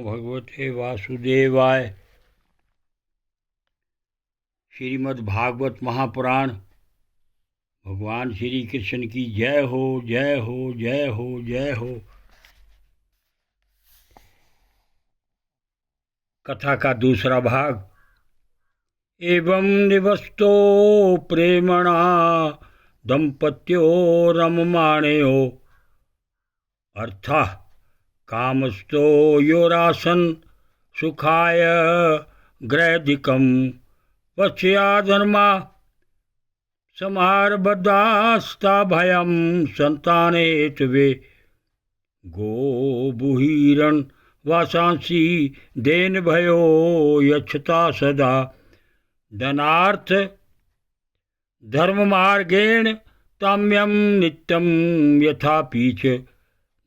भगवते वासुदेवाय। श्रीमद् भागवत महापुराण। भगवान श्री कृष्ण की जय हो, जय हो, जय हो, जय हो। कथा का दूसरा भाग। एवं निवस्तो प्रेमणा दंपत्यो रममाणयो अर्थः कामस्तो योरासन सुखाय ग्रैधिकं पश्याधर्मा समारबद्धास्ता भयं संतानेत्वे गोबुहिरन् वासांसि देन भयो यच्छता सदा धनार्थ धर्ममार्गेण ताम्यं नित्यं यथापि च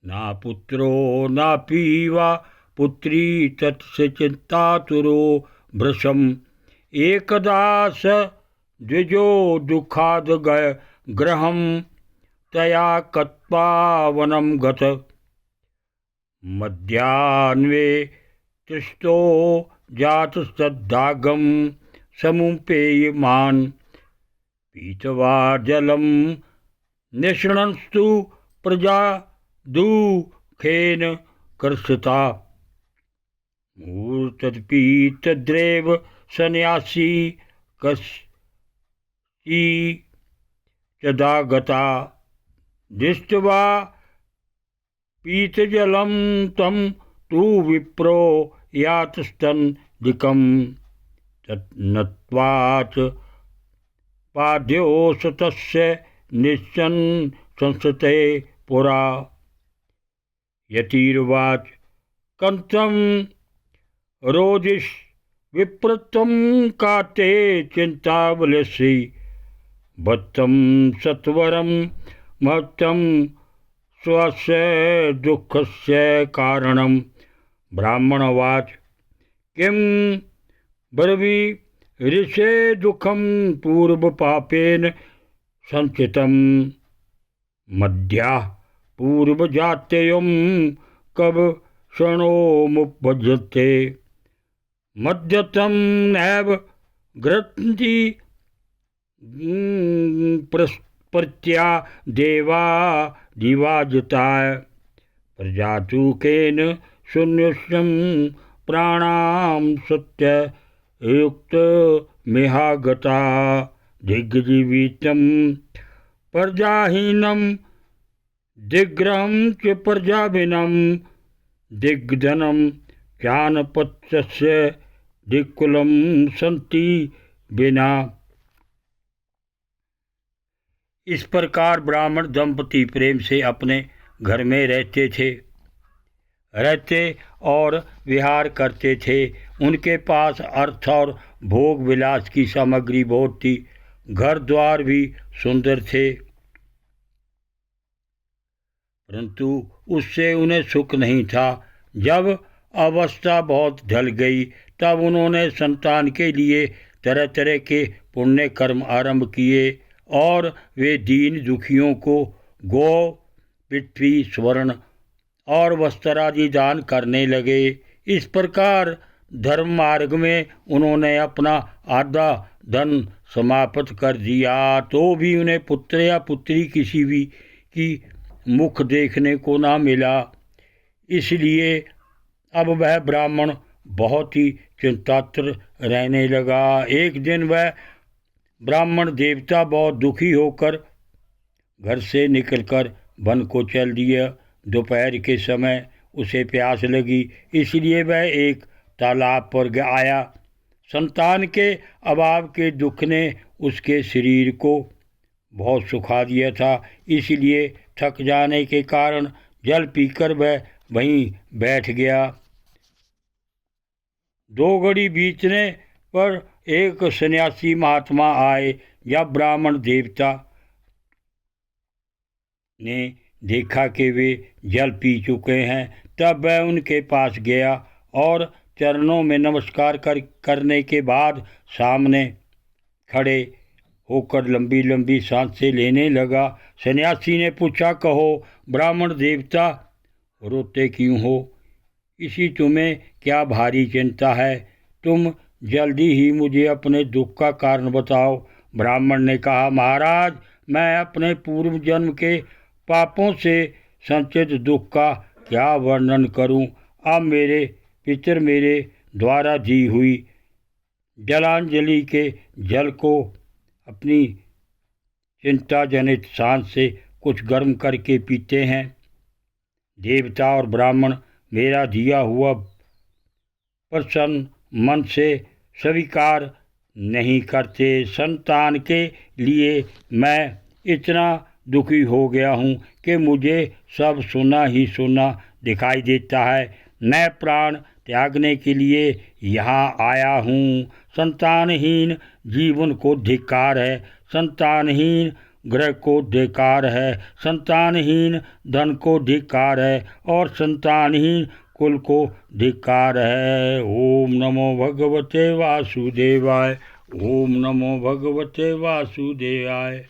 ना पुत्रो नापि वा पुत्री तत्स चिन्तातुरो भृशम् एकदा स द्विजो दुःखाद गृहं तया कत्वा वनं गत मध्याह्ने तृष्टो जातस्तद्दागं समुपेयमान् पीत्वा जलं निष्णंस्तु प्रजा दुःखेन कर्षता मूर्तदपि तद्रेव सन्यासी कशी तदागता दृष्ट्वा पीतजलं तं तु विप्रो यातस्तन्दिकं तन्नत्वाच पाद्योऽस तस्य निश्चन् संसते पुरा यतिर्वाच कन्तं रोदिष विप्रत्वं काते चिन्तावलसि भत्तं सत्वरं महत्तं स्वस्य दुःखस्य कारणं ब्राह्मणवाच किं ब्रवीषे दुःखं पूर्वपापेन संचितं मद्याः पूर्वजात्ययं कब क्षणोमुपभजते मद्यतं नैव गृह्णन्ति प्रत्या देवा दिवाजिताय प्रजातुकेन शून्यं प्राणां सत्ययुक्त मिहागता दिग्जीवितं प्रजाहीनं दिग्ग्रहं च प्रजाविनं दिग्धनं ज्ञानपत्यस्य दिक्कुलं सन्ति बिना। इस प्रकार ब्राह्मण दंपति प्रेम से अपने घर में रहते और विहार करते थे। उनके पास अर्थ और भोग विलास की सामग्री बहुत थी। घर द्वार भी सुंदर थे, परंतु उससे उन्हें सुख नहीं था। जब अवस्था बहुत ढल गई तब उन्होंने संतान के लिए तरह तरह के पुण्य कर्म आरंभ किए और वे दीन दुखियों को गौ, पृथ्वी, स्वर्ण और वस्त्रादि दान करने लगे। इस प्रकार धर्म मार्ग में उन्होंने अपना आधा धन समाप्त कर दिया, तो भी उन्हें पुत्र या पुत्री किसी भी की मुख देखने को ना मिला। इसलिए अब वह ब्राह्मण बहुत ही चिंतातुर रहने लगा। एक दिन वह ब्राह्मण देवता बहुत दुखी होकर घर से निकलकर वन को चल दिया। दोपहर के समय उसे प्यास लगी, इसलिए वह एक तालाब पर आया। संतान के अभाव के दुख ने उसके शरीर को बहुत सुखा दिया था, इसलिए थक जाने के कारण जल पीकर वह वहीं बैठ गया। दो घड़ी बीतने पर एक सन्यासी महात्मा आए। जब ब्राह्मण देवता ने देखा कि वे जल पी चुके हैं, तब वह उनके पास गया और चरणों में नमस्कार करने के बाद सामने खड़े होकर लंबी लंबी सांसें लेने लगा। सन्यासी ने पूछा, कहो ब्राह्मण देवता, रोते क्यों हो? इसी तुम्हें क्या भारी चिंता है? तुम जल्दी ही मुझे अपने दुख का कारण बताओ। ब्राह्मण ने कहा, महाराज, मैं अपने पूर्व जन्म के पापों से संचित दुख का क्या वर्णन करूं? अब मेरे पितर मेरे द्वारा दी हुई जलांजलि के जल को अपनी चिंताजनित सांस से कुछ गर्म करके पीते हैं। देवता और ब्राह्मण मेरा दिया हुआ प्रसन्न मन से स्वीकार नहीं करते। संतान के लिए मैं इतना दुखी हो गया हूँ कि मुझे सब सुना ही सुना दिखाई देता है। मैं प्राण त्यागने के लिए यहाँ आया हूँ। संतानहीन जीवन को धिक्कार है, संतानहीन ग्रह को धिक्कार है, संतानहीन धन को धिक्कार है और संतानहीन कुल को धिक्कार है। ओम नमो भगवते वासुदेवाय। ओम नमो भगवते वासुदेवाय।